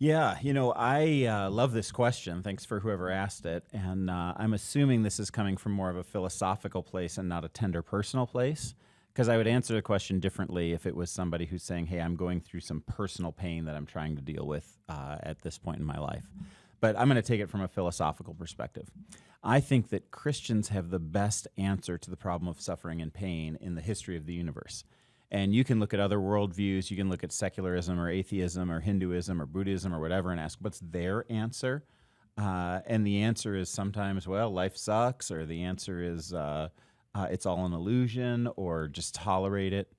Yeah, I love this question. Thanks for whoever asked it. And I'm assuming this is coming from more of a philosophical place and not a tender personal place. Because I would answer the question differently if it was somebody who's saying, hey, I'm going through some personal pain that I'm trying to deal with at this point in my life. But I'm going to take it from a philosophical perspective. I think that Christians have the best answer to the problem of suffering and pain in the history of the universe. And you can look at other worldviews, you can look at secularism or atheism or Hinduism or Buddhism or whatever and ask, what's their answer? And the answer is sometimes, well, life sucks, or the answer is it's all an illusion, or just tolerate it.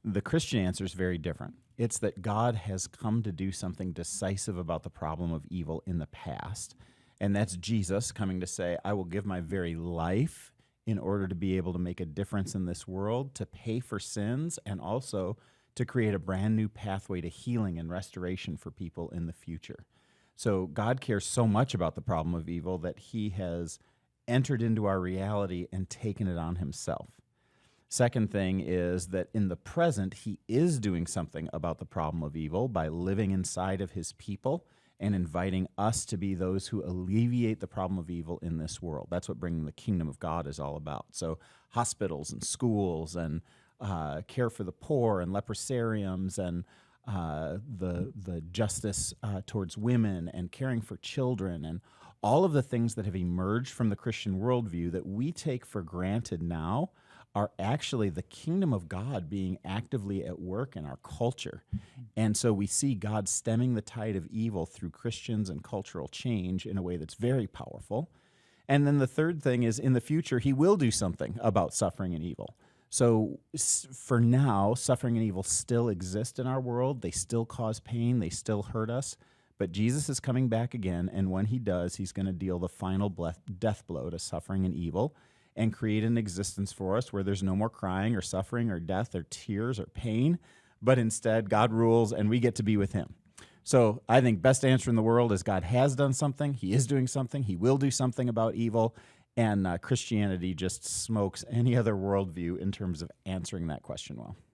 The Christian answer is very different. It's that God has come to do something decisive about the problem of evil in the past. And that's Jesus coming to say, I will give my very life in order to be able to make a difference in this world, to pay for sins, and also to create a brand new pathway to healing and restoration for people in the future. So God cares so much about the problem of evil that he has entered into our reality and taken it on himself. Second thing is that in the present, he is doing something about the problem of evil by living inside of his people and inviting us to be those who alleviate the problem of evil in this world. That's what bringing the kingdom of God is all about. So hospitals and schools and care for the poor and leprosariums and the justice towards women and caring for children and all of the things that have emerged from the Christian worldview that we take for granted now are actually the kingdom of God being actively at work in our culture. And so we see God stemming the tide of evil through Christians and cultural change in a way that's very powerful. And then the third thing is in the future, he will do something about suffering and evil. So for now, suffering and evil still exist in our world. They still cause pain. They still hurt us. But Jesus is coming back again. And when he does, he's going to deal the final death blow to suffering and evil and create an existence for us where there's no more crying or suffering or death or tears or pain, but instead God rules and we get to be with him. So I think best answer in the world is God has done something, he is doing something, he will do something about evil, and Christianity just smokes any other worldview in terms of answering that question well.